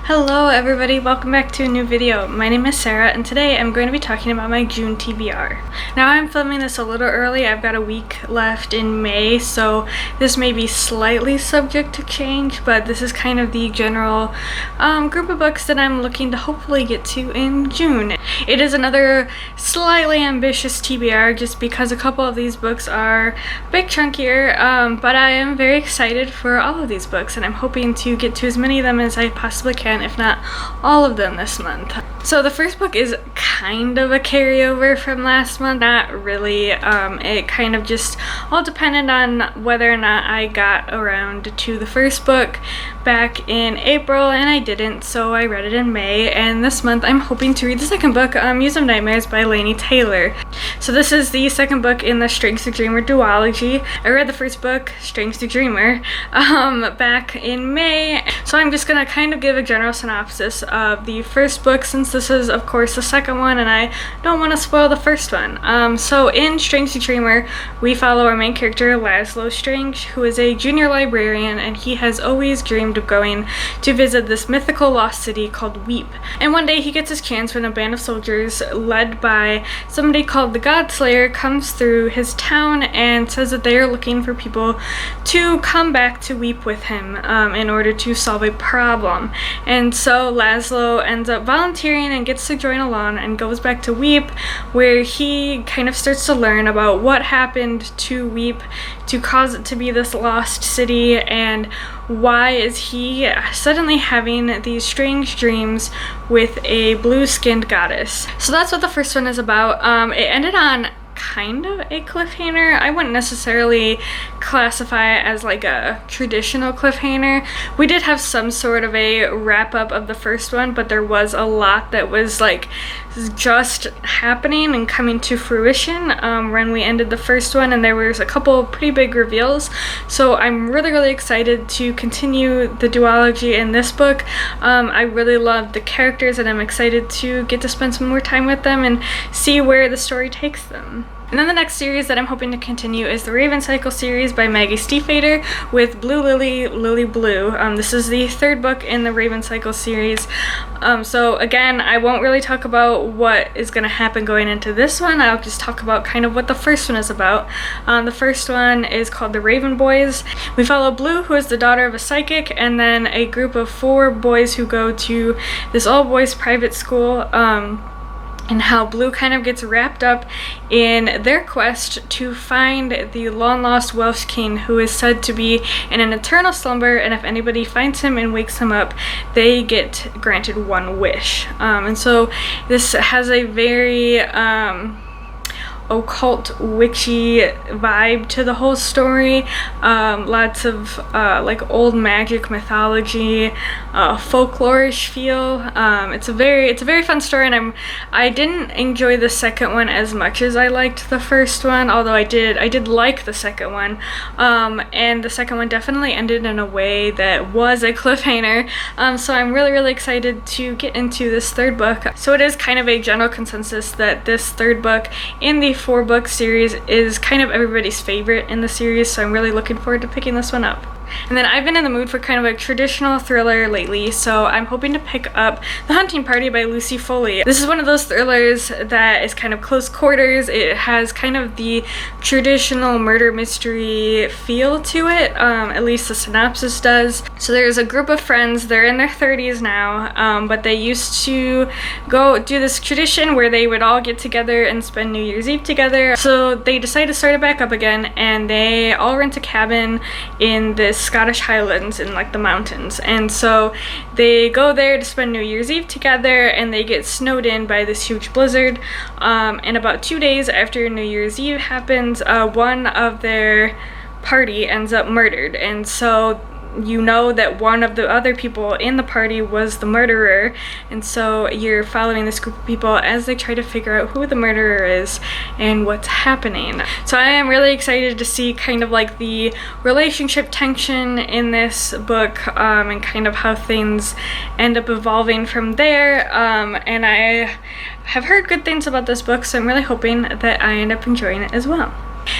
Hello everybody, welcome back to a new video. My name is Sarah and today I'm going to be talking about my June TBR. Now I'm filming this a little early. I've got a week left in May, so this may be slightly subject to change, but this is kind of the general group of books that I'm looking to hopefully get to in June. It is another slightly ambitious TBR just because a couple of these books are a bit chunkier, but I am very excited for all of these books and I'm hoping to get to as many of them as I possibly can, if not all of them this month. So the first book is kind of a carryover from last month. Not really. It kind of just all depended on whether or not I got around to the first book back in April, and I didn't, so I read it in May, and this month I'm hoping to read the second book, Muse of Nightmares by Laini Taylor. So this is the second book in the Strengths to Dreamer duology. I read the first book, Strengths to Dreamer, back in May, so I'm just gonna kind of give a general synopsis of the first book since this is of course the second one and I don't want to spoil the first one. So in Strengths to Dreamer we follow our main character Laszlo Strange, who is a junior librarian, and he has always dreamed of going to visit this mythical lost city called Weep. And one day he gets his chance when a band of soldiers led by somebody called the Godslayer comes through his town and says that they are looking for people to come back to Weep with him in order to solve a problem. And so Laszlo ends up volunteering and gets to join along and goes back to Weep, where he kind of starts to learn about what happened to Weep to cause it to be this lost city, and why is he suddenly having these strange dreams with a blue-skinned goddess. So that's what the first one is about. It ended on kind of a cliffhanger. I wouldn't necessarily classify it as like a traditional cliffhanger. We did have some sort of a wrap up of the first one, but there was a lot that was like just happening and coming to fruition when we ended the first one, and there was a couple pretty big reveals. So I'm really excited to continue the duology in this book. I really love the characters and I'm excited to get to spend some more time with them and see where the story takes them. And then the next series that I'm hoping to continue is the Raven Cycle series by Maggie Stiefvater with Blue Lily, Lily Blue. This is the third book in the Raven Cycle series. So again, I won't really talk about what is going to happen going into this one. I'll just talk about kind of what the first one is about. The first one is called The Raven Boys. We follow Blue, who is the daughter of a psychic, and then a group of 4 boys who go to this all-boys private school. And how Blue kind of gets wrapped up in their quest to find the long-lost Welsh king, who is said to be in an eternal slumber, and if anybody finds him and wakes him up, they get granted 1 wish. And so this has a very occult, witchy vibe to the whole story. Lots of like old magic mythology, folklore-ish feel. It's a very fun story, and I didn't enjoy the second one as much as I liked the first one, although I did like the second one. And the second one definitely ended in a way that was a cliffhanger. So I'm really excited to get into this third book. So it is kind of a general consensus that this third book in the 4-book series is kind of everybody's favorite in the series, so I'm really looking forward to picking this one up. And then I've been in the mood for kind of a traditional thriller lately, so I'm hoping to pick up The Hunting Party by Lucy Foley. This is one of those thrillers that is kind of close quarters. It has kind of the traditional murder mystery feel to it, at least the synopsis does. So there's a group of friends, they're in their 30s now, but they used to go do this tradition where they would all get together and spend New Year's Eve together. So they decide to start it back up again, and they all rent a cabin in this Scottish Highlands in like the mountains, and so they go there to spend New Year's Eve together, and they get snowed in by this huge blizzard, and about 2 days after New Year's Eve happens, one of their party ends up murdered, and so you know that one of the other people in the party was the murderer, and so you're following this group of people as they try to figure out who the murderer is and what's happening. So I am really excited to see kind of like the relationship tension in this book, and kind of how things end up evolving from there, and I have heard good things about this book, so I'm really hoping that I end up enjoying it as well.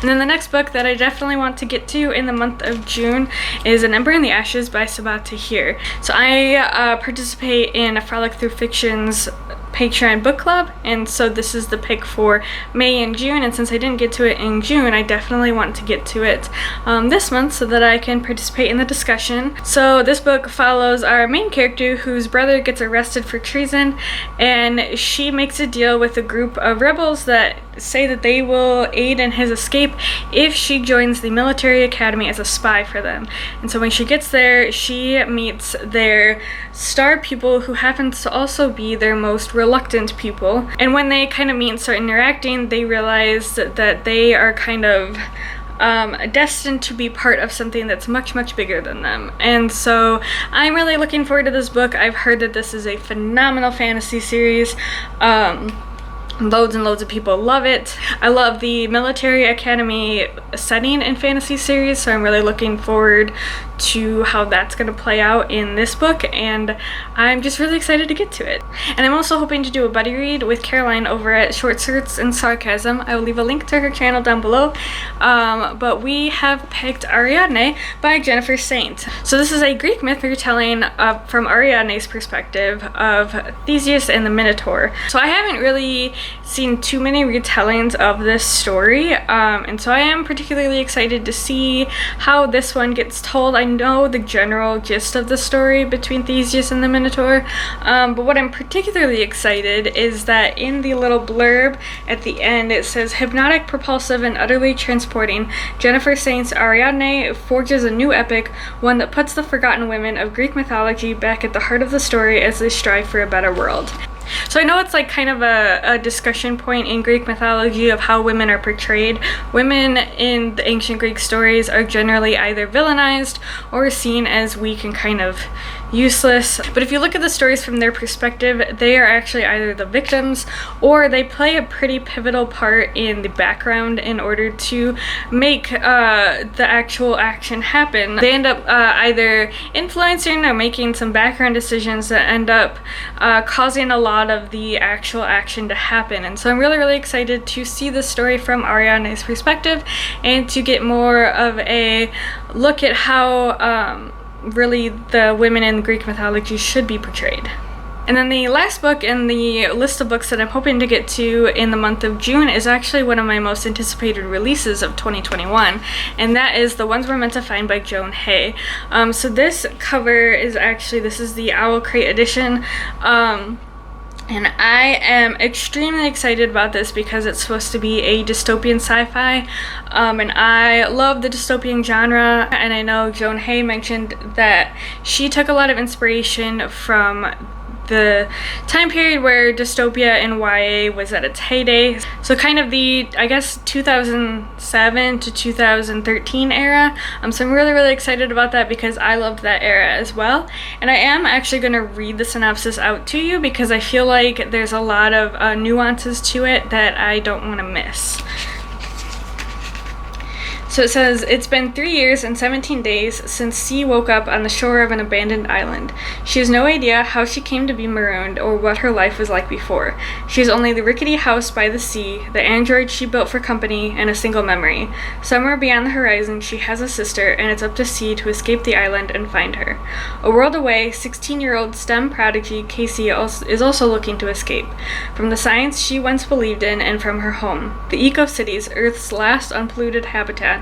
And then the next book that I definitely want to get to in the month of June is An Ember in the Ashes by Sabaa Tahir. So I participate in a Frolic Through Fiction's Patreon book club, and so this is the pick for May and June, and since I didn't get to it in June, I definitely want to get to it this month so that I can participate in the discussion. So this book follows our main character whose brother gets arrested for treason, and she makes a deal with a group of rebels that say that they will aid in his escape if she joins the military academy as a spy for them. And so when she gets there, she meets their star pupil who happens to also be their most reluctant pupil. And when they kind of meet and start interacting, they realize that they are kind of destined to be part of something that's much, much bigger than them. And so I'm really looking forward to this book. I've heard that this is a phenomenal fantasy series. Loads and loads of people love it. I love the military academy setting in fantasy series, so I'm really looking forward to how that's going to play out in this book, and I'm just really excited to get to it. And I'm also hoping to do a buddy read with Caroline over at Short Skirts and Sarcasm. I will leave a link to her channel down below, but we have picked Ariadne by Jennifer Saint. So this is a Greek myth retelling from Ariadne's perspective of Theseus and the Minotaur. So I haven't really seen too many retellings of this story, and so I am particularly excited to see how this one gets told. I know the general gist of the story between Theseus and the Minotaur, but what I'm particularly excited is that in the little blurb at the end it says, hypnotic, propulsive, and utterly transporting, Jennifer Saint's Ariadne forges a new epic, one that puts the forgotten women of Greek mythology back at the heart of the story as they strive for a better world. So I know it's like kind of a discussion point in Greek mythology of how women are portrayed. Women in the ancient Greek stories are generally either villainized or seen as weak and kind of useless. But if you look at the stories from their perspective, they are actually either the victims or they play a pretty pivotal part in the background in order to make the actual action happen. They end up either influencing or making some background decisions that end up causing a lot of the actual action to happen. And so I'm really, really excited to see the story from Ariadne's perspective and to get more of a look at how really the women in Greek mythology should be portrayed. And then the last book in the list of books that I'm hoping to get to in the month of June is actually one of my most anticipated releases of 2021, and that is The Ones We're Meant to Find by Joan Hay. So this cover is actually, this is the Owl Crate edition. And I am extremely excited about this because it's supposed to be a dystopian sci-fi, and I love the dystopian genre, and I know Joan Hay mentioned that she took a lot of inspiration from the time period where dystopia and YA was at its heyday. So kind of the, I guess, 2007 to 2013 era. So I'm really, really excited about that because I loved that era as well. And I am actually going to read the synopsis out to you because I feel like there's a lot of nuances to it that I don't want to miss. So it says, it's been 3 years and 17 days since C woke up on the shore of an abandoned island. She has no idea how she came to be marooned or what her life was like before. She has only the rickety house by the sea, the android she built for company, and a single memory. Somewhere beyond the horizon she has a sister, and it's up to C to escape the island and find her. A world away, 16-year-old STEM prodigy Casey is also looking to escape. From the science she once believed in and from her home. The eco-cities, Earth's last unpolluted habitat,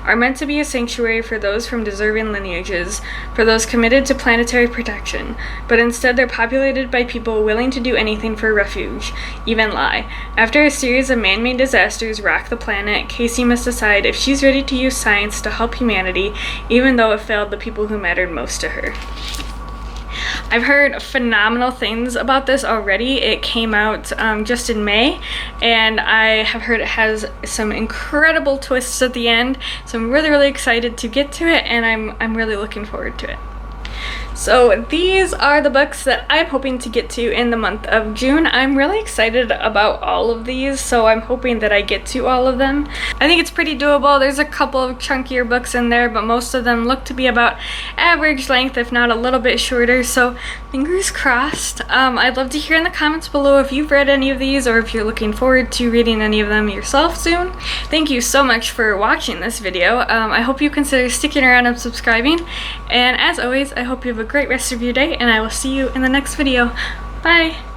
are meant to be a sanctuary for those from deserving lineages, for those committed to planetary protection, but instead they're populated by people willing to do anything for refuge, even lie. After a series of man-made disasters rock the planet, Casey must decide if she's ready to use science to help humanity, even though it failed the people who mattered most to her. I've heard phenomenal things about this already. It came out just in May, and I have heard it has some incredible twists at the end, so I'm really, really excited to get to it, and I'm really looking forward to it. So these are the books that I'm hoping to get to in the month of June. I'm really excited about all of these, so I'm hoping that I get to all of them. I think it's pretty doable. There's a couple of chunkier books in there, but most of them look to be about average length, if not a little bit shorter, so fingers crossed. I'd love to hear in the comments below if you've read any of these or if you're looking forward to reading any of them yourself soon. Thank you so much for watching this video. I hope you consider sticking around and subscribing, and as always, I hope you have a great rest of your day, and I will see you in the next video. Bye!